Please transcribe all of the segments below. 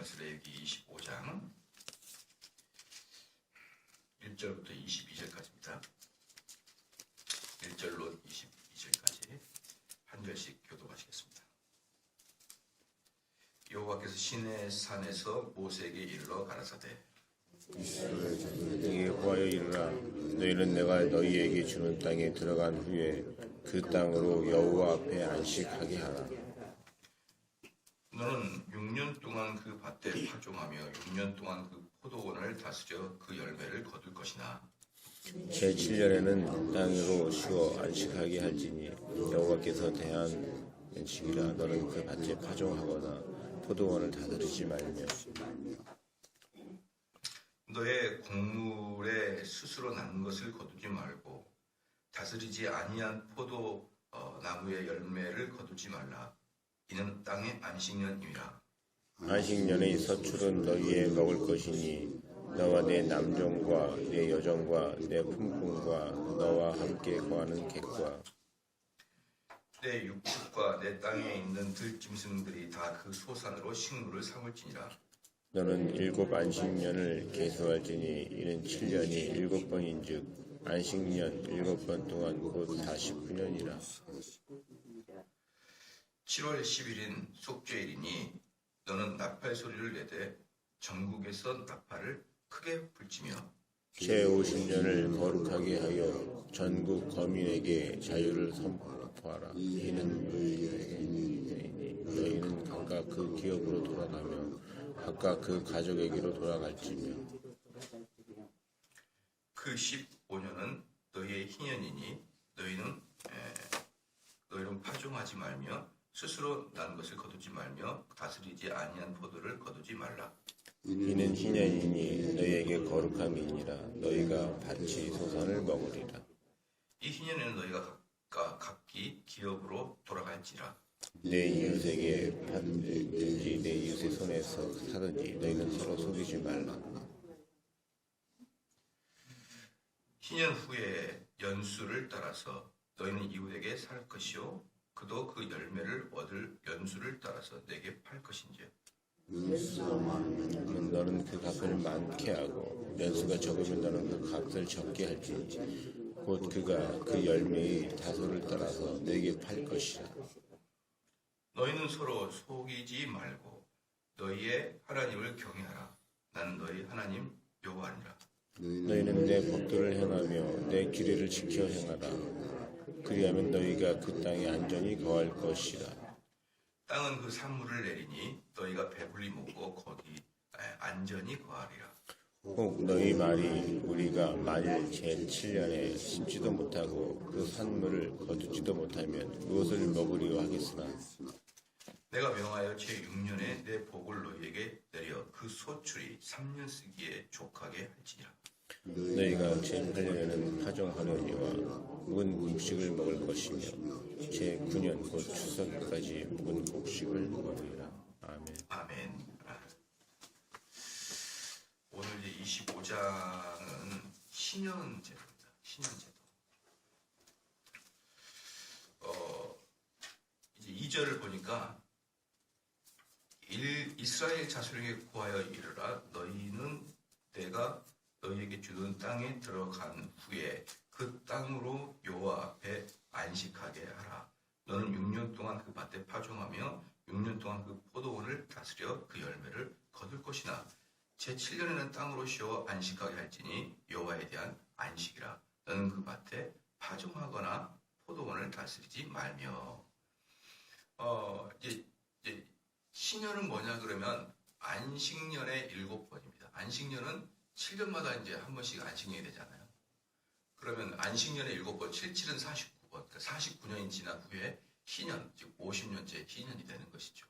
레위기 25장 1절부터 22절까지입니다. 1절로 22절까지 한 절씩 교독하시겠습니다. 여호와께서 시내 산에서 모세에게 이르러 가라사대 이스라엘 자손에게 구하여 이르라. 너희는 내가 너희에게 주는 땅에 들어간 후에 그 땅으로 여호와 앞에 안식하게 하라. 너는 6년 동안 그 밭에 파종하며 6년 동안 그 포도원을 다스려 그 열매를 거둘 것이나 제7년에는 땅으로 쉬어 안식하게 할지니 여호와께서 대한 연식이라. 너는 그 밭에 파종하거나 포도원을 다스리지 말며 너의 곡물에 스스로 난 것을 거두지 말고 다스리지 아니한 포도 나무의 열매를 거두지 말라. 이는 땅의 안식년임이라. 안식년의 서출은 너희의 먹을 것이니 너와 내 남종과 내 여종과 내 품꾼과 너와 함께 거하는 객과 내 육축과 내 땅에 있는 들짐승들이 다 그 소산으로 식물을 삼을지니라. 너는 7 안식년을 계수할지니 이는 7년이 7번인즉 안식년 7번 동안 곧 49년이라. 7월 10일인 속죄일이니 너는 나팔 소리를 내되 전국에서 나팔을 크게 불지며 제50년을 거룩하게 하여 전국 거민에게 자유를 선포하라. 이는 너희는 각각 그 기업으로 돌아가며 각각 그 가족에게로 돌아갈지며 그 15년은 너희의 희년이니 너희는 파종하지 말며 스스로 난 것을 거두지 말며 다스리지 아니한 포도를 거두지 말라. 이는 희년이니 너희에게 거룩함이니라. 너희가 밭이 소산을 먹으리라. 이 희년에는 너희가 각기 기업으로 돌아갈지라. 내 이웃에게 받든지 내 이웃의 손에서 사든지 너희는 서로 속이지 말라. 희년 후에 연수를 따라서 너희는 이웃에게 살 것이요 그도 그 열매를 얻을 연수를 따라서 내게 팔 것인지요. 너는 그 값을 많게 하고 연수가 적으면 너는 그 값을 적게 할지니 곧 그가 그 열매의 다소를 따라서 내게 팔 것이라. 너희는 서로 속이지 말고 너희의 하나님을 경외하라. 나는 너희 하나님 여호와니라. 너희는 내 법도를 행하며 내 규례를 지켜 행하라. 그리하면 너희가 그 땅에 안전히 거할 것이라. 땅은 그 산물을 내리니 너희가 배불리 먹고 거기 안전히 거하리라. 혹 너희 말이 우리가 만일 제7년에 심지도 못하고 그 산물을 거두지도 못하면 무엇을 먹으리요 하겠으나 내가 명하여 제6년에 내 복을 너희에게 내려 그 소출이 3년 쓰기에 족하게 할지니라. 너희가 제8년에는 파종하려니와 묵은 곡식을 먹을 것이며 제9년 곧 추석까지 묵은 곡식을 먹으리라. 아멘. 아멘. 오늘 이제 25장은 신년제도입니다. 신년제도. 이제 2절을 보니까 이스라엘 자손에게 구하여 이르라. 너희는 내가 너희에게 주는 땅에 들어간 후에 그 땅으로 여호와 앞에 안식하게 하라. 너는 6년 동안 그 밭에 파종하며 6년 동안 그 포도원을 다스려 그 열매를 거둘 것이나 제7년에는 땅으로 쉬어 안식하게 할지니 여호와에 대한 안식이라. 너는 그 밭에 파종하거나 포도원을 다스리지 말며. 이제 신년은 뭐냐 그러면 안식년의 7번입니다. 안식년은 7년마다 이제 한 번씩 안식년이 되잖아요. 그러면 안식년의 7번, 77은 49번, 그러니까 49년이 지난 후에 희년, 즉 50년째 희년이 되는 것이죠.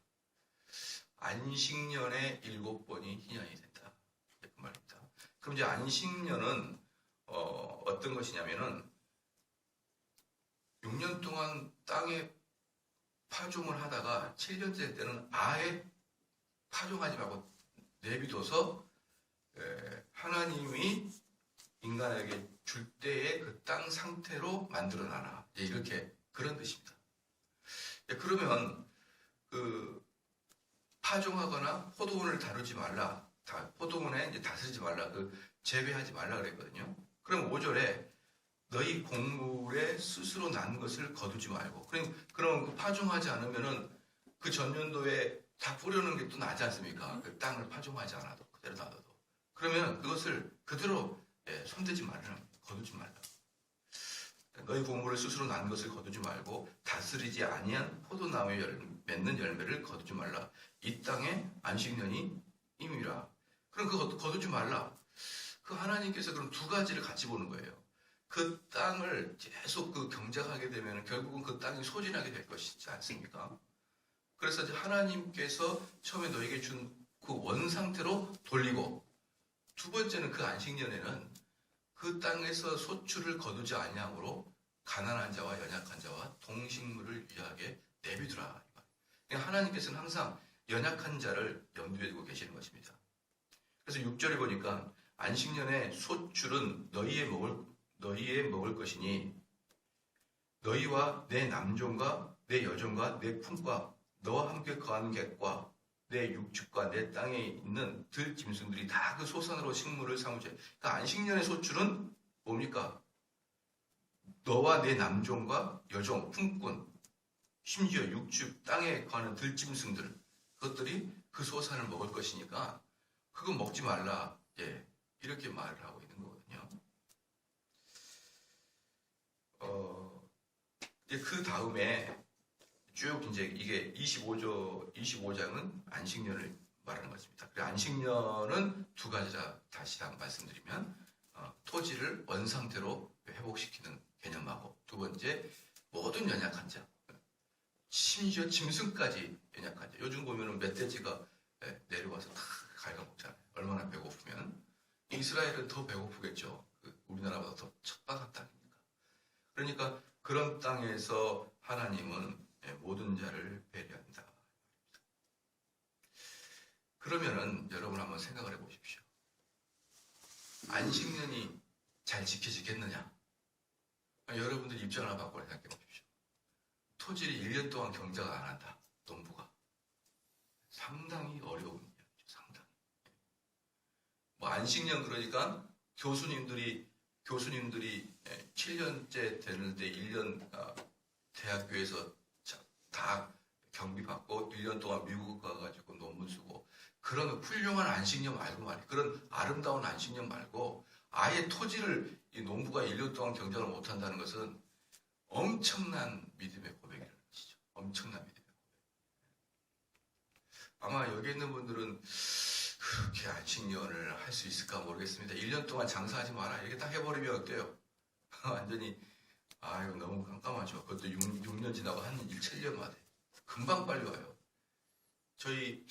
안식년의 7번이 희년이 된다. 그 말입니다. 그럼 이제 안식년은 어떤 것이냐면은 6년 동안 땅에 파종을 하다가 7년째 때는 아예 파종하지 말고 내비둬서 하나님이 인간에게 줄 때의 그 땅 상태로 만들어놔라. 이렇게 그런 뜻입니다. 그러면 그 파종하거나 포도원을 다루지 말라. 포도원에 이제 다스리지 말라. 재배하지 말라 그랬거든요. 그럼 5절에 너희 곡물에 스스로 난 것을 거두지 말고. 그럼 파종하지 않으면은 그 전년도에 다 뿌려놓은 게 또 나지 않습니까? 그 땅을 파종하지 않아도 그대로 놔둬도. 그러면 그것을 그대로 손대지 말라. 거두지 말라. 너희 곡물을 스스로 난 것을 거두지 말고 다스리지 아니한 포도나무에 맺는 열매를 거두지 말라. 이 땅에 안식년이 임이라. 그럼 그거 거두지 말라. 그 하나님께서 그럼 두 가지를 같이 보는 거예요. 그 땅을 계속 경작하게 되면 결국은 그 땅이 소진하게 될 것이지 않습니까? 그래서 이제 하나님께서 처음에 너에게 준 그 원상태로 돌리고, 두 번째는 그 안식년에는 그 땅에서 소출을 거두지 아니함으로 가난한 자와 연약한 자와 동식물을 위하게 내비두라. 그러니까 하나님께서는 항상 연약한 자를 염두에 두고 계시는 것입니다. 그래서 6절에 보니까 안식년의 소출은 너희의 먹을 것이니 너희와 내 남종과 내 여종과 내 품과 너와 함께 거하는 객과 내 육축과 내 땅에 있는 들짐승들이 다 그 소산으로 식물을 삼으세. 그러니까 안식년의 소출은 뭡니까? 너와 내 남종과 여종, 품꾼, 심지어 육축, 땅에 거하는 들짐승들, 그것들이 그 소산을 먹을 것이니까 그거 먹지 말라. 이렇게 말을 하고 있는 거거든요. 그 다음에 쭉 이제 이게 25장은 안식년을 말하는 것입니다. 그리고 안식년은 두 가지다. 다시 한번 말씀드리면 토지를 원상태로 회복시키는 개념하고, 두 번째 모든 연약한 자, 심지어 짐승까지 연약한 자. 요즘 보면은 멧돼지가 내려와서 다 갉아먹잖아요. 얼마나 배고프면. 이스라엘은 더 배고프겠죠. 우리나라보다 더 척박한 땅이니까. 그러니까 그런 땅에서 하나님은 모든 자를 배려한다. 그러면은 여러분 한번 생각을 해보십시오. 안식년이 잘 지켜지겠느냐? 여러분들 입장을 한번 바꿔 생각해 보십시오. 토지를 1년 동안 경작을 안 한다. 농부가. 상당히 어려운 일이죠. 상당히. 안식년 그러니까 교수님들이 7년째 되는데 1년 대학교에서 다 경비받고 1년 동안 미국 가가지고 논문 쓰고, 그런 훌륭한 안식년 말고 말이에요. 그런 아름다운 안식년 말고 아예 토지를 이 농부가 1년 동안 경작을 못한다는 것은 엄청난 믿음의 고백이라는 것이죠. 엄청난 믿음의 고백. 아마 여기 있는 분들은 그렇게 안식년을 할 수 있을까 모르겠습니다. 1년 동안 장사하지 마라. 이렇게 딱 해버리면 어때요? 완전히 이거 너무 깜깜하죠. 그것도 6년 지나고 한 7년 만에. 금방 빨리 와요. 저희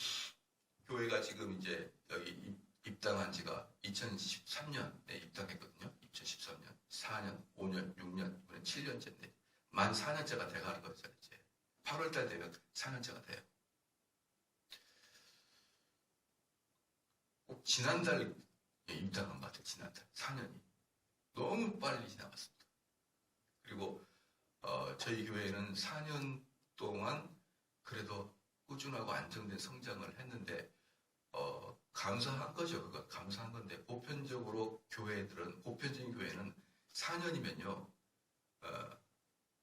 교회가 지금 이제 여기 입당한 지가 2013년에 입당했거든요. 2013년, 4년, 5년, 6년, 이번에 7년째인데 만 4년째가 돼가는 거죠. 이제 8월달 되면 4년째가 돼요. 꼭 지난달 입당한 것 같아요. 지난달 4년이 너무 빨리 지나갔습니다. 그리고 저희 교회는 4년 동안 그래도 꾸준하고 안정된 성장을 했는데 감사한 거죠. 그거 감사한 건데, 보편적인 교회는 4년이면요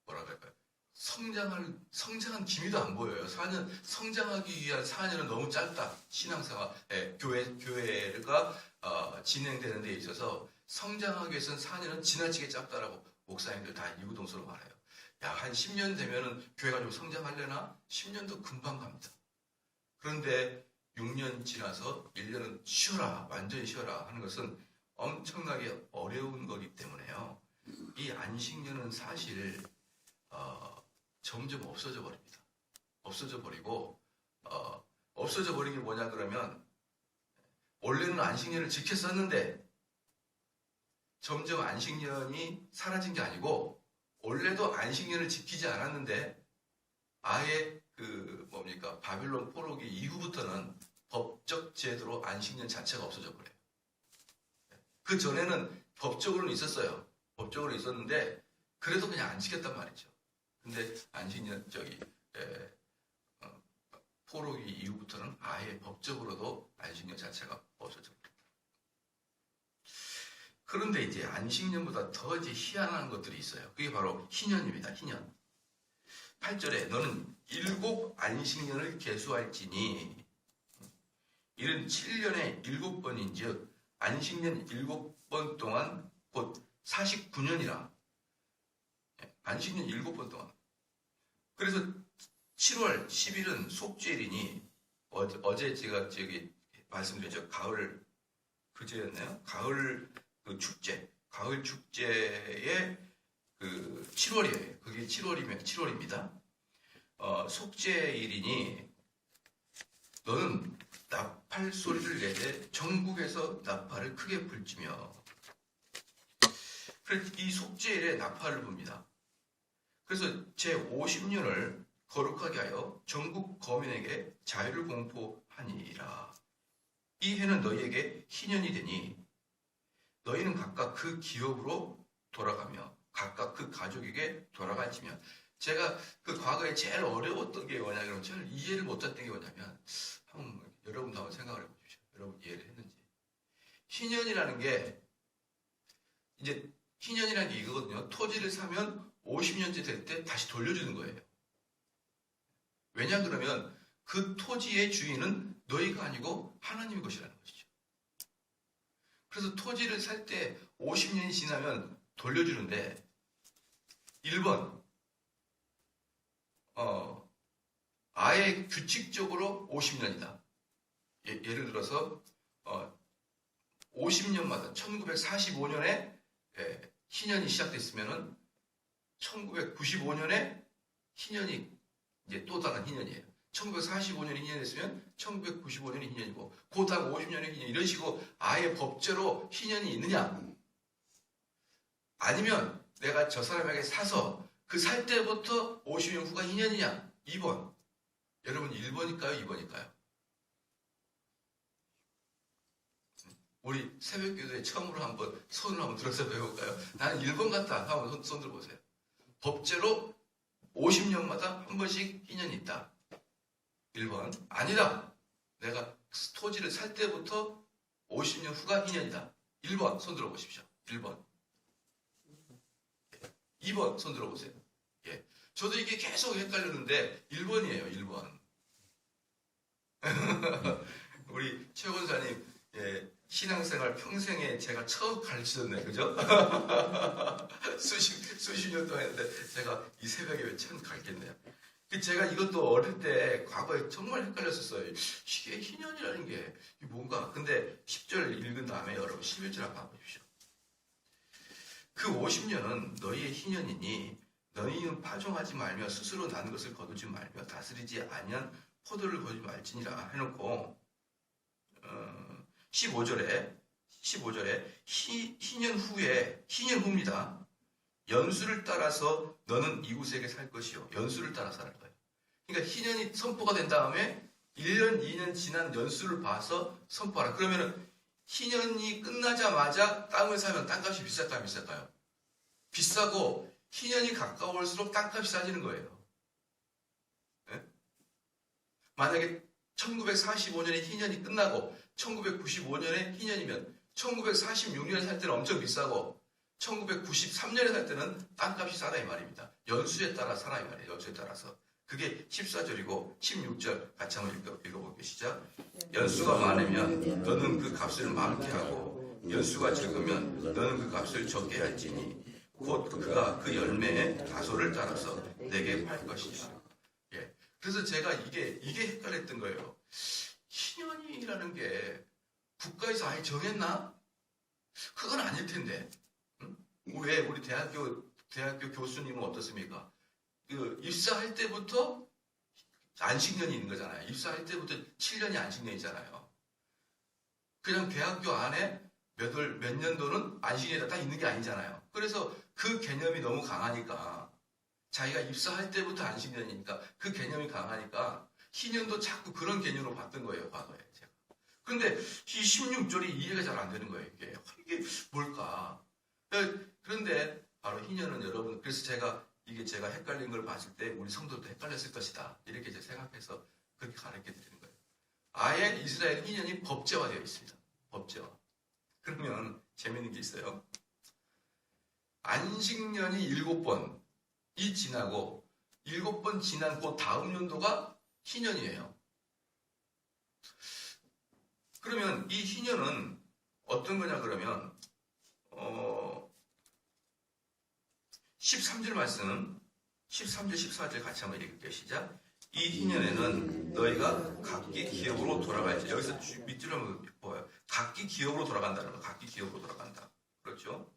뭐라 그럴까요? 성장한 기미도 안 보여요. 성장하기 위한 4년은 너무 짧다. 신앙생활, 교회가 진행되는 데 있어서 성장하기 위해서는 4년은 지나치게 짧다라고 목사님들 다 이구동성으로 말해요. 한 10년 되면은 교회가 좀 성장하려나? 10년도 금방 갑니다. 그런데 6년 지나서 1년은 쉬어라, 완전히 쉬어라 하는 것은 엄청나게 어려운 거기 때문에요. 이 안식년은 사실 점점 없어져 버립니다. 없어져 버리고 없어져 버린 게 뭐냐 그러면, 원래는 안식년을 지켰었는데 점점 안식년이 사라진 게 아니고, 원래도 안식년을 지키지 않았는데 아예 바빌론 포로기 이후부터는 법적 제도로 안식년 자체가 없어져 버려요. 그 전에는 법적으로는 있었어요. 법적으로 있었는데 그래도 그냥 안 지켰단 말이죠. 근데 안식년 포로기 이후부터는 아예 법적으로도 안식년 자체가 없어져 버립니다. 그런데 이제 안식년보다 더 이제 희한한 것들이 있어요. 그게 바로 희년입니다. 희년. 8절에 너는 7 안식년을 계수할지니 이는 7년에 7번인즉 안식년 7번 동안 곧 49년이라. 안식년 7번 동안. 그래서 7월 10일은 속죄일이니 어제 제가 말씀드렸죠. 가을 그제였나요? 가을 그 축제. 가을 축제의 그 7월이에요. 그게 7월입니다. 속죄일이니 너는 나팔 소리를 내되 전국에서 나팔을 크게 불지며. 그래서 이 속죄일에 나팔을 붑니다. 그래서 제50년을 거룩하게 하여 전국 거민에게 자유를 공포하니라. 이 해는 너희에게 희년이 되니 너희는 각각 그 기업으로 돌아가며 각각 그 가족에게 돌아갈지며. 제가 그 과거에 제일 어려웠던 게 뭐냐면 제일 이해를 못했던 게 뭐냐면 여러분도 한번 생각을 해보십시오. 여러분 이해를 했는지. 희년이라는 게 이제 희년이라는 게 이거거든요. 토지를 사면 50년째 될 때 다시 돌려주는 거예요. 왜냐 그러면 그 토지의 주인은 너희가 아니고 하나님의 것이라는 것이죠. 그래서 토지를 살 때 50년이 지나면 돌려주는데 1번 아예 규칙적으로 50년이다. 예를 들어서 50년마다 1945년에 희년이 시작됐으면은 1995년에 희년이 이제 또 다른 희년이에요. 1945년이 희년이 됐으면 1995년이 희년이고 그 다음 50년이 희년, 이런 식으로 아예 법제로 희년이 있느냐? 아니면 내가 저 사람에게 사서 그 살 때부터 50년 후가 희년이냐? 2번. 여러분 1번일까요? 2번일까요? 우리 새벽기도에 처음으로 한번 손을 한번 들어서 배워볼까요? 나는 1번 같다. 한번 손 들어보세요. 법제로 50년마다 한 번씩 희년이 있다. 1번. 아니다. 내가 토지를 살 때부터 50년 후가 희년이다. 1번. 손 들어보십시오. 1번. 2번. 손 들어보세요. 예. 저도 이게 계속 헷갈렸는데 1번이에요. 1번. 우리 최 권사님 예, 신앙생활 평생에 제가 처음 가르치셨네. 그죠? 수십 년 동안 했는데 제가 이 새벽에 왜 처음 가르쳤네요. 제가 이것도 어릴 때 과거에 정말 헷갈렸었어요. 이게 희년이라는 게 뭔가. 근데 10절 읽은 다음에 여러분 11절 한번 보십시오. 그 50년은 너희의 희년이니 너희는 파종하지 말며 스스로 난 것을 거두지 말며 다스리지 아니한 포도를 거두지 말지니라 해놓고 15절에 희년 후입니다. 연수를 따라서 너는 이웃에게 살 것이요. 연수를 따라서 하는 거예요. 그러니까 희년이 선포가 된 다음에 1년, 2년 지난 연수를 봐서 선포하라. 그러면은 희년이 끝나자마자 땅을 사면 땅값이 비쌀까요? 비쌀까요? 비싸고 희년이 가까울수록 땅값이 싸지는 거예요. 네? 만약에 1945년에 희년이 끝나고 1995년에 희년이면 1946년에 살 때는 엄청 비싸고 1993년에 살 때는 땅값이 싸다 이 말입니다. 연수에 따라 사라 이 말이에요. 연수에 따라서. 그게 14절이고 16절 같이 한번 읽어볼게요. 시작. 연수가 많으면 너는 그 값을 많게 하고 연수가 적으면 너는 그 값을 적게 할지니 곧 그가 그 열매의 다소를 따라서 내게 팔 것이다. 예. 그래서 제가 이게 헷갈렸던 거예요. 희년이라는 게 국가에서 아예 정했나? 그건 아닐 텐데. 응? 왜 우리 대학교 교수님은 어떻습니까? 입사할 때부터 안식년이 있는 거잖아요. 입사할 때부터 7년이 안식년이잖아요. 그냥 대학교 안에 몇 년도는 안식년이 딱 있는 게 아니잖아요. 그래서 그 개념이 너무 강하니까 자기가 입사할 때부터 안식년이니까 그 개념이 강하니까 희년도 자꾸 그런 개념으로 봤던 거예요. 과거에 제가. 그런데 이 16절이 이해가 잘 안 되는 거예요. 이게 뭘까? 그런데 바로 희년은 여러분, 그래서 제가 헷갈린 걸 봤을 때 우리 성도도 헷갈렸을 것이다. 이렇게 이제 생각해서 그렇게 가르쳐 드리는 거예요. 아예 이스라엘 희년이 법제화되어 있습니다. 법제화. 그러면 재밌는 게 있어요. 안식년이 7번이 지나고 7번 지난 그 다음 연도가 희년이에요. 그러면 이 희년은 어떤 거냐 그러면 13절 말씀 13절 14절 같이 한번 읽을게요. 시작. 이 희년에는 너희가 각기 기업으로 돌아갈지. 여기서 밑줄을 한번 보아요. 각기 기업으로 돌아간다는 거. 각기 기업으로 돌아간다. 그렇죠?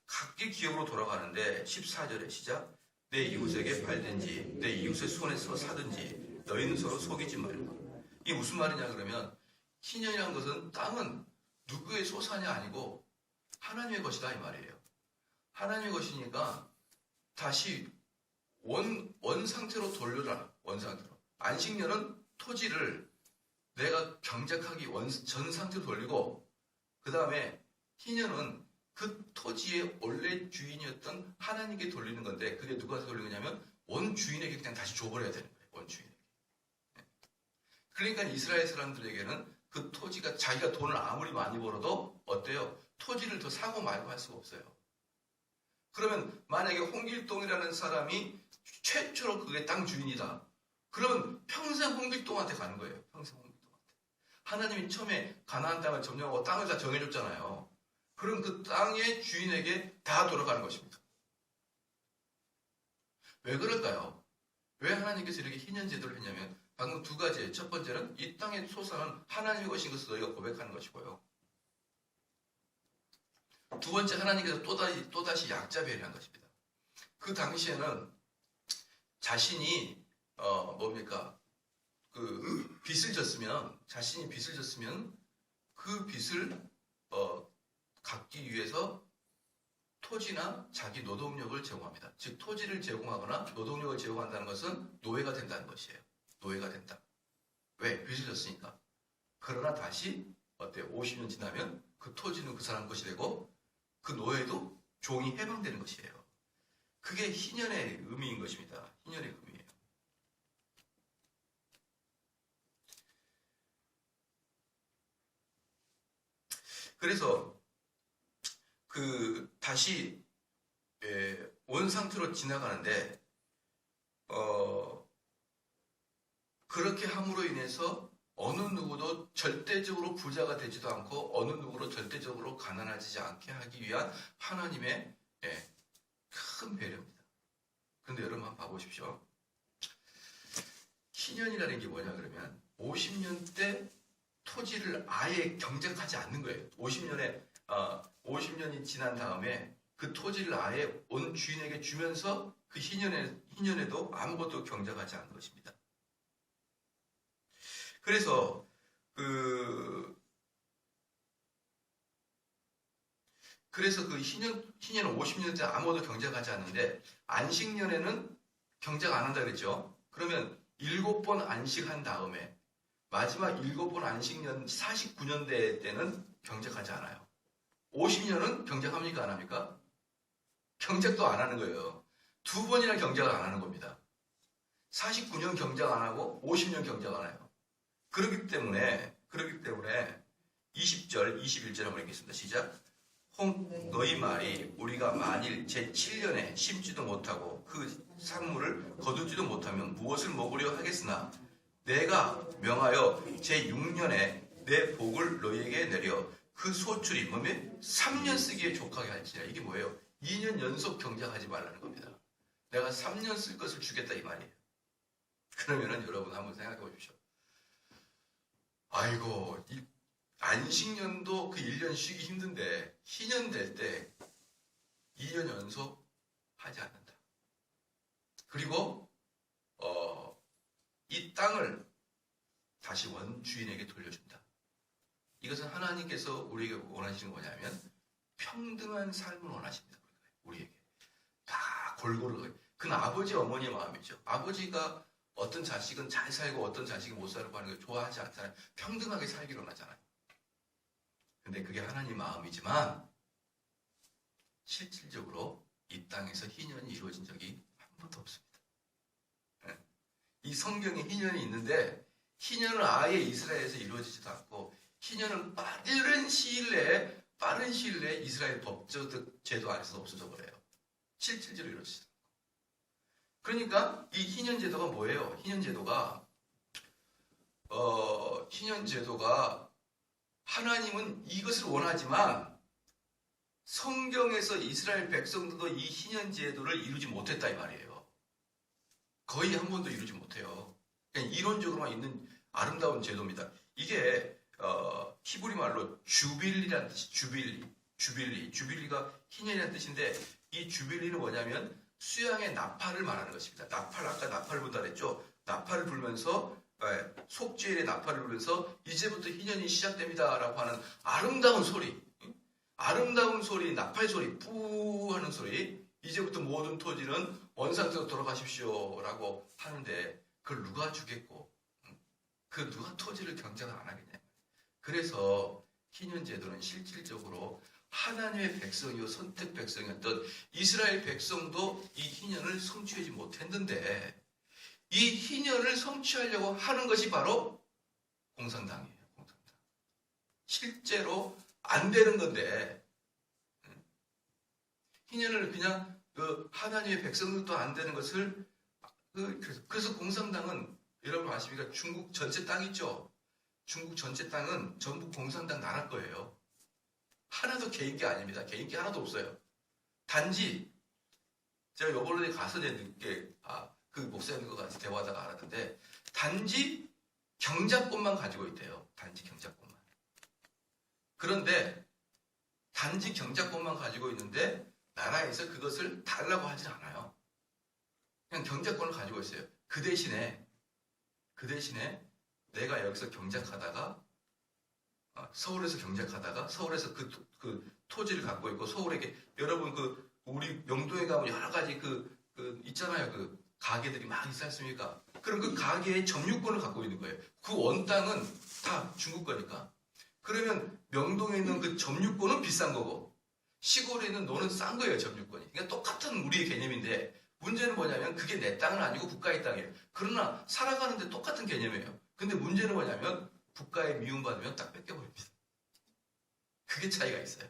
각기 기업으로 돌아가는데 14절에 시작. 내 이웃에게 팔든지 내 이웃의 손에서 사든지 너희는 서로 속이지 말고. 이게 무슨 말이냐 그러면 희년이라는 것은 땅은 누구의 소산이 아니고 하나님의 것이다 이 말이에요. 하나님의 것이니까 다시 원 상태로 돌려라. 원 상태로. 안식년은 토지를 내가 경작하기 전 상태로 돌리고 그 다음에 희년은 그 토지의 원래 주인이었던 하나님께 돌리는 건데 그게 누구한테 돌리는 거냐면 원 주인에게 그냥 다시 줘버려야 되는 거예요. 원 주인에게. 그러니까 이스라엘 사람들에게는 그 토지가 자기가 돈을 아무리 많이 벌어도 어때요? 토지를 더 사고 말고 할 수가 없어요. 그러면 만약에 홍길동이라는 사람이 최초로 그게 땅 주인이다. 그러면 평생 홍길동한테 가는 거예요. 평생 홍길동한테. 하나님이 처음에 가나안 땅을 점령하고 땅을 다 정해줬잖아요. 그럼 그 땅의 주인에게 다 돌아가는 것입니다. 왜 그럴까요? 왜 하나님께서 이렇게 희년 제도를 했냐면 방금 두 가지예요. 첫 번째는 이 땅의 소산은 하나님의 것인 것을 너희가 고백하는 것이고요. 두 번째 하나님께서 또다시 약자 배려한 것입니다. 그 당시에는 자신이 그 빚을 졌으면 자신이 빚을 졌으면 그 빚을 갚기 위해서 토지나 자기 노동력을 제공합니다. 즉 토지를 제공하거나 노동력을 제공한다는 것은 노예가 된다는 것이에요. 노예가 된다. 왜? 빚을 졌으니까. 그러나 다시 어때요? 50년 지나면 그 토지는 그 사람 것이 되고 그 노예도 종이 해방되는 것이에요. 그게 희년의 의미인 것입니다. 희년의 의미예요. 그래서 다시 원 상태로 지나가는데 그렇게 함으로 인해서 어느 누구도 절대적으로 부자가 되지도 않고 어느 누구도 절대적으로 가난하지 않게 하기 위한 하나님의 큰 배려입니다. 그런데 여러분 한번 봐보십시오. 희년이라는 게 뭐냐 그러면 50년 때 토지를 아예 경작하지 않는 거예요. 50년이 지난 다음에 그 토지를 아예 온 주인에게 주면서 그 희년에도 아무것도 경작하지 않는 것입니다. 그래서 그 희년은 50년째 아무것도 경작하지 않는데 안식년에는 경작 안 한다 그랬죠. 그러면 7번 안식한 다음에 마지막 7번 안식년 49년대 때는 경작하지 않아요. 50년은 경작합니까? 안 합니까? 경작도 안 하는 거예요. 2번이나 경작을 안 하는 겁니다. 49년 경작 안 하고 50년 경작 안 해요. 그렇기 때문에 20절, 21절 한번 읽겠습니다. 시작. 너희 말이 우리가 만일 제7년에 심지도 못하고 그 산물을 거두지도 못하면 무엇을 먹으려 하겠으나 내가 명하여 제6년에 내 복을 너희에게 내려 그 소출이 뭐면 3년 쓰기에 족하게 할지라. 이게 뭐예요? 2년 연속 경작하지 말라는 겁니다. 내가 3년 쓸 것을 주겠다 이 말이에요. 그러면은 여러분 한번 생각해 보십시오. 아이고 이 안식년도 그 1년 쉬기 힘든데 희년 될 때 2년 연속 하지 않는다. 그리고 이 땅을 다시 원 주인에게 돌려준다. 이것은 하나님께서 우리에게 원하시는 거냐면 평등한 삶을 원하십니다. 우리에게 다 골고루. 그건 아버지 어머니의 마음이죠. 아버지가 어떤 자식은 잘 살고 어떤 자식은 못 살고 하는 걸 좋아하지 않잖아요. 평등하게 살기를 원하잖아요. 근데 그게 하나님 마음이지만 실질적으로 이 땅에서 희년이 이루어진 적이 한 번도 없습니다. 이 성경에 희년이 있는데 희년은 아예 이스라엘에서 이루어지지도 않고 희년은 빠른 시일 내에 이스라엘 법적 제도 안에서 없어져 버려요. 실질적으로 이루어지죠. 그러니까 이 희년 제도가 뭐예요? 희년 제도가 하나님은 이것을 원하지만 성경에서 이스라엘 백성들도 이 희년 제도를 이루지 못했다 이 말이에요. 거의 한 번도 이루지 못해요. 그냥 이론적으로만 있는 아름다운 제도입니다. 이게 히브리 말로 주빌리라는 뜻이 주빌리가 희년이라는 뜻인데 이 주빌리는 뭐냐면 수양의 나팔을 말하는 것입니다. 아까 나팔을 분다 그랬죠. 나팔을 불면서 속죄일의 나팔을 불면서 이제부터 희년이 시작됩니다라고 하는 아름다운 소리, 나팔 소리, 뿌 하는 소리. 이제부터 모든 토지는 원상태로 돌아가십시오라고 하는데 그걸 누가 주겠고 그 누가 토지를 경작을 안 하겠냐. 그래서 희년 제도는 실질적으로 하나님의 백성이요 선택 백성이었던 이스라엘 백성도 이 희년을 성취하지 못했는데 이 희년을 성취하려고 하는 것이 바로 공산당이에요. 공산당. 실제로 안 되는 건데 희년을 그냥 하나님의 백성들도 안 되는 것을 그래서 공산당은 여러분 아십니까? 중국 전체 땅 있죠? 중국 전체 땅은 전부 공산당 나라 거예요. 하나도 개인기 아닙니다. 개인기 하나도 없어요. 단지 제가 요번에 가서 늦게 그 목사님과 같이 대화하다가 알았는데 단지 경작권만 가지고 있대요. 단지 경작권만. 그런데 단지 경작권만 가지고 있는데 나라에서 그것을 달라고 하진 않아요. 그냥 경작권을 가지고 있어요. 그 대신에 내가 여기서 경작하다가 서울에서 서울에서 그 토지를 갖고 있고 서울에 여러분 우리 명동에 가면 여러 가지 있잖아요. 그 가게들이 막 있지 않습니까? 그럼 그 가게의 점유권을 갖고 있는 거예요. 그 원 땅은 다 중국 거니까. 그러면 명동에 있는 그 점유권은 비싼 거고 시골에 있는 노는 싼 거예요. 점유권이. 그러니까 똑같은 우리의 개념인데 문제는 뭐냐면 그게 내 땅은 아니고 국가의 땅이에요. 그러나 살아가는데 똑같은 개념이에요. 근데 문제는 뭐냐면 국가에 미움받으면 딱 뺏겨버립니다. 그게 차이가 있어요.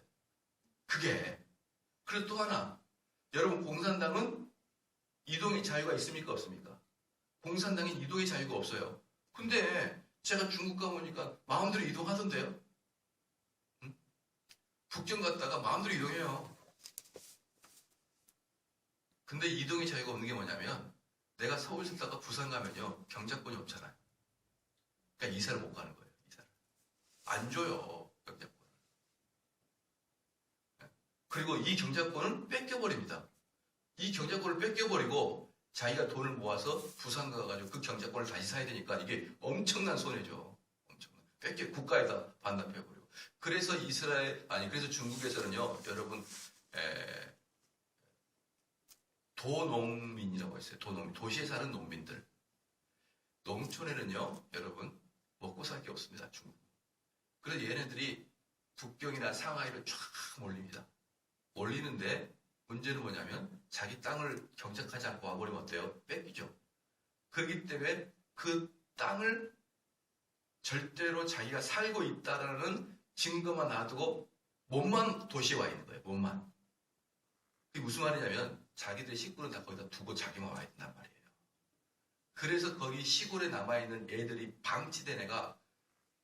그리고 또 하나, 여러분 공산당은 이동의 자유가 있습니까? 없습니까? 공산당엔 이동의 자유가 없어요. 근데 제가 중국 가보니까 마음대로 이동하던데요? 응? 북경 갔다가 마음대로 이동해요. 근데 이동의 자유가 없는 게 뭐냐면 내가 서울 살다가 부산 가면요 경작권이 없잖아요. 그러니까 이사를 못 가는 거예요. 이사를. 안 줘요. 경작권. 그리고 이 경작권은 뺏겨버립니다. 이 경작권을 뺏겨버리고 자기가 돈을 모아서 부산 가가지고 그 경작권을 다시 사야 되니까 이게 엄청난 손해죠. 국가에다 반납해버리고. 그래서 그래서 중국에서는요, 여러분, 도농민이라고 했어요. 도농민. 도시에 사는 농민들. 농촌에는요, 여러분, 먹고 살 게 없습니다. 중국. 그래서 얘네들이 북경이나 상하이로 쫙 몰립니다. 몰리는데 문제는 뭐냐면 자기 땅을 경작하지 않고 와버리면 어때요? 뺏기죠. 그렇기 때문에 그 땅을 절대로 자기가 살고 있다라는 증거만 놔두고 몸만 도시에 와 있는 거예요. 몸만. 그게 무슨 말이냐면 자기들의 식구는 다 거기다 두고 자기만 와 있단 말이에요. 그래서 거기 시골에 남아있는 애들이 방치된 애가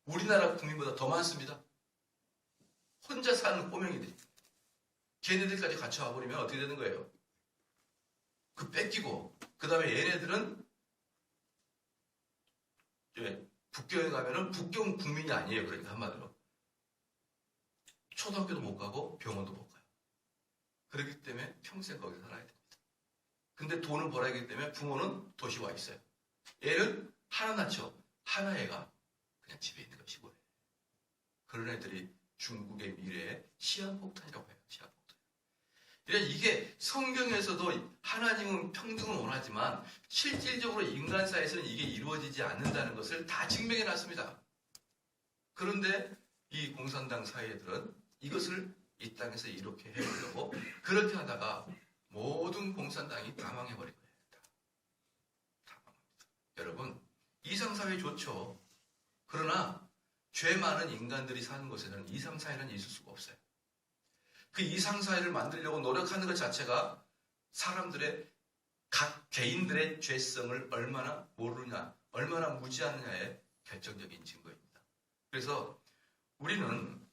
우리나라 국민보다 더 많습니다. 혼자 사는 꼬맹이들이. 걔네들까지 같이 와버리면 어떻게 되는 거예요? 뺏기고 그 다음에 얘네들은 북경에 가면은 북경 국민이 아니에요. 그러니까 한마디로 초등학교도 못 가고 병원도 못 가요. 그렇기 때문에 평생 거기서 살아야 됩니다. 근데 돈을 벌어야 하기 때문에 부모는 도시 와 있어요. 얘는 하나 낳죠. 하나 애가 그냥 집에 있는 거 시골에. 그런 애들이 중국의 미래의 시한폭탄이라고 해요. 시한폭탄. 이게 성경에서도 하나님은 평등을 원하지만 실질적으로 인간사에서는 이게 이루어지지 않는다는 것을 다 증명해 놨습니다. 그런데 이 공산당 사회들은 이것을 이 땅에서 이렇게 해보려고 그렇게 하다가 모든 공산당이 다 망해버린 거예요. 다 망합니다. 여러분, 이상사회 좋죠. 그러나 죄 많은 인간들이 사는 곳에는 이상사회는 있을 수가 없어요. 그 이상사회를 만들려고 노력하는 것 자체가 사람들의 각 개인들의 죄성을 얼마나 모르냐, 얼마나 무지하느냐의 결정적인 증거입니다. 그래서 우리는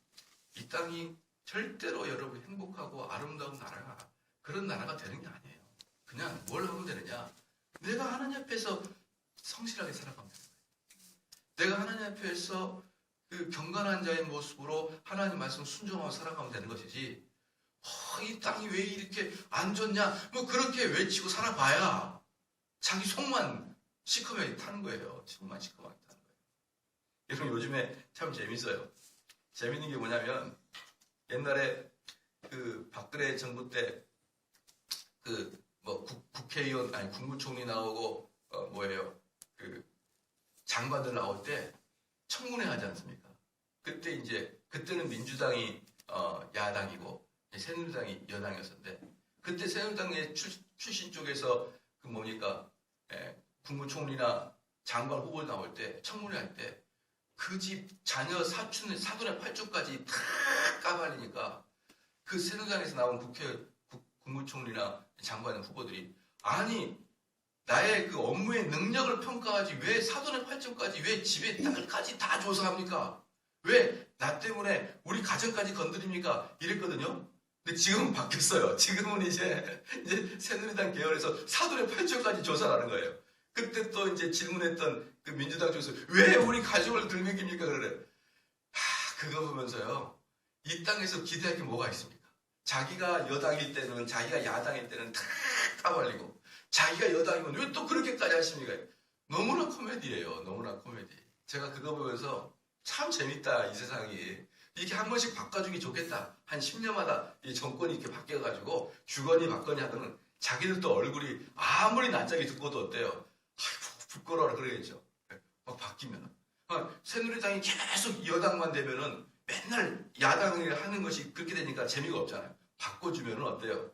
이 땅이 절대로 여러분 행복하고 아름다운 나라가 그런 나라가 되는 게 아니에요. 그냥 뭘 하면 되느냐? 내가 하나님 앞에서 성실하게 살아가면 되는 거예요. 내가 하나님 앞에서 그 경건한 자의 모습으로 하나님 말씀 순종하고 살아가면 되는 것이지, 이 땅이 왜 이렇게 안 좋냐? 뭐 그렇게 외치고 살아봐야 자기 속만 시커멓게 타는 거예요. 속만 시커멓게 타는 거예요. 여러분 요즘에 참 재밌어요. 재밌는 게 뭐냐면 옛날에 그 박근혜 정부 때 그 뭐 국회의원 아니 국무총리 나오고 그 장관들 나올 때 청문회 하지 않습니까? 그때 이제 그때는 민주당이 야당이고 새누리당이 여당이었는데 그때 새누리당의 출신 쪽에서 그 국무총리나 장관 후보 나올 때 청문회 할 때 그 집 자녀 사촌의 사돈의 팔촌까지 다 까발리니까 그 새누리당에서 나온 국무총리나 장관 후보들이 아니 나의 그 업무의 능력을 평가하지 왜 사돈의 팔촌까지 왜 집의 딸까지 다 조사합니까? 왜 나 때문에 우리 가정까지 건드립니까? 이랬거든요. 근데 지금은 바뀌었어요. 지금은 이제 새누리당 계열에서 사돈의 팔촌까지 조사를 하는 거예요. 그때 또 이제 질문했던 그 민주당 쪽에서 왜 우리 가족을 들먹입니까? 그래. 그거 보면서요. 이 땅에서 기대할 게 뭐가 있습니까? 자기가 여당일 때는 자기가 야당일 때는 다 까발리고 자기가 여당이면 왜 또 그렇게까지 하십니까? 너무나 코미디예요. 너무나 코미디. 제가 그거 보면서 참 재밌다 이 세상이. 이렇게 한 번씩 바꿔주기 좋겠다. 한 10년마다 이 정권이 이렇게 바뀌어가지고 주거니 받거니 하더니 자기들도 얼굴이 아무리 낯짝이 듣고도 어때요? 아이고 부끄러워라 그러겠죠. 막 바뀌면. 새누리당이 계속 여당만 되면은 맨날 야당을 하는 것이 그렇게 되니까 재미가 없잖아요. 바꿔주면은 어때요?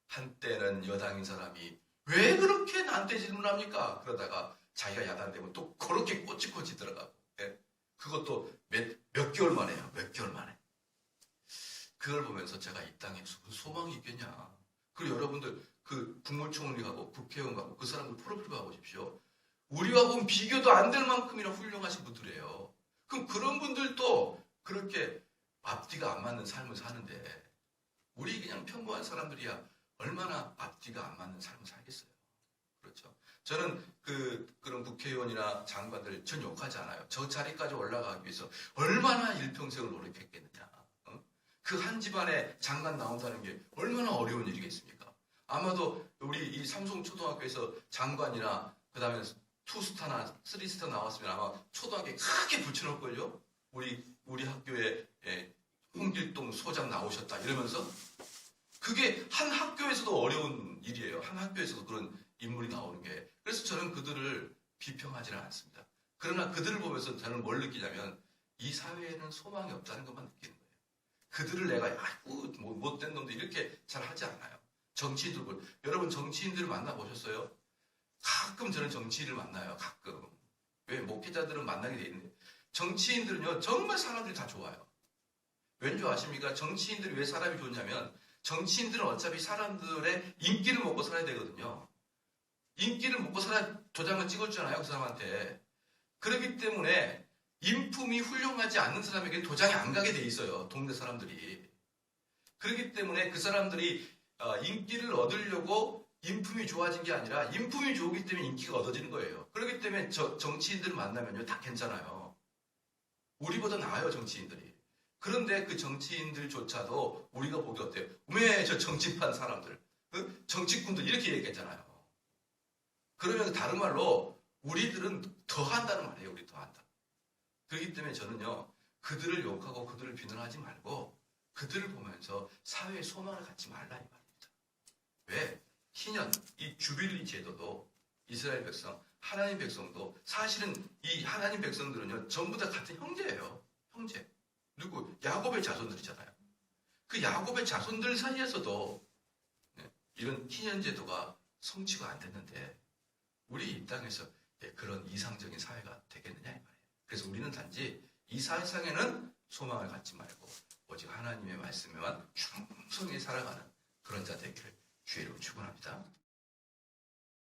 한때는 여당인 사람이 왜 그렇게 나한테 질문합니까? 그러다가 자기가 야당 되면 또 그렇게 꼬치꼬치 들어가고. 예? 그것도 몇 개월 만에요. 몇 개월 만에. 그걸 보면서 제가 이 땅에 무슨 소망이 있겠냐. 그리고 여러분들 그 국무총리 가고 국회의원 가고 그 사람들 프로필 봐보십시오. 우리와 보면 비교도 안 될 만큼이나 훌륭하신 분들이에요. 그럼 그런 분들도 그렇게 앞뒤가 안 맞는 삶을 사는데 우리 그냥 평범한 사람들이야 얼마나 앞뒤가 안 맞는 삶을 살겠어요. 그렇죠. 저는 그런 국회의원이나 장관들 전 욕하지 않아요. 저 자리까지 올라가기 위해서 얼마나 일평생을 노력했겠느냐. 그 한 집안에 장관 나온다는 게 얼마나 어려운 일이겠습니까? 아마도 우리 이 삼성초등학교에서 장관이나 그 다음에 2스타나 3스타 나왔으면 아마 초등학교에 크게 붙여놓을걸요? 우리 학교에 홍길동 소장 나오셨다 이러면서 그게 한 학교에서도 어려운 일이에요. 한 학교에서도 그런 인물이 나오는 게. 그래서 저는 그들을 비평하지는 않습니다. 그러나 그들을 보면서 저는 뭘 느끼냐면 이 사회에는 소망이 없다는 것만 느끼는 거예요. 그들을 내가 아이고 못된 놈들 이렇게 잘 하지 않아요. 정치인들 여러분 정치인들을 만나보셨어요? 가끔 저는 정치인을 만나요. 가끔. 왜 목회자들은 만나게 돼 있는데 정치인들은요 정말 사람들이 다 좋아요. 왠지 아십니까? 정치인들이 왜 사람이 좋냐면 정치인들은 어차피 사람들의 인기를 먹고 살아야 되거든요. 인기를 먹고 살아야 도장을 찍어주잖아요. 그 사람한테. 그렇기 때문에 인품이 훌륭하지 않는 사람에게 도장이 안 가게 돼 있어요. 동네 사람들이. 그렇기 때문에 그 사람들이 인기를 얻으려고 인품이 좋아진 게 아니라 인품이 좋기 때문에 인기가 얻어지는 거예요. 그렇기 때문에 정치인들을 만나면요 다 괜찮아요. 우리보다 나아요 정치인들이. 그런데 그 정치인들조차도 우리가 보기 어때요? 왜 저 정치판 사람들, 정치꾼들 이렇게 얘기했잖아요. 그러면 다른 말로 우리들은 더 한다는 말이에요. 우리 더 한다. 그렇기 때문에 저는요 그들을 욕하고 그들을 비난하지 말고 그들을 보면서 사회의 소망을 갖지 말라 이 말입니다. 왜? 희년 이 주빌리 제도도 이스라엘 백성, 하나님 백성도 사실은 이 하나님 백성들은요 전부 다 같은 형제예요. 형제. 누구? 야곱의 자손들이잖아요. 그 야곱의 자손들 사이에서도 이런 희년 제도가 성취가 안 됐는데 우리 이 땅에서 그런 이상적인 사회가 되겠느냐 이 말이에요. 그래서 우리는 단지 이 세상에는 소망을 갖지 말고 오직 하나님의 말씀에만 충성히 살아가는 그런 자 되기를 주의 이름으로 축원합니다.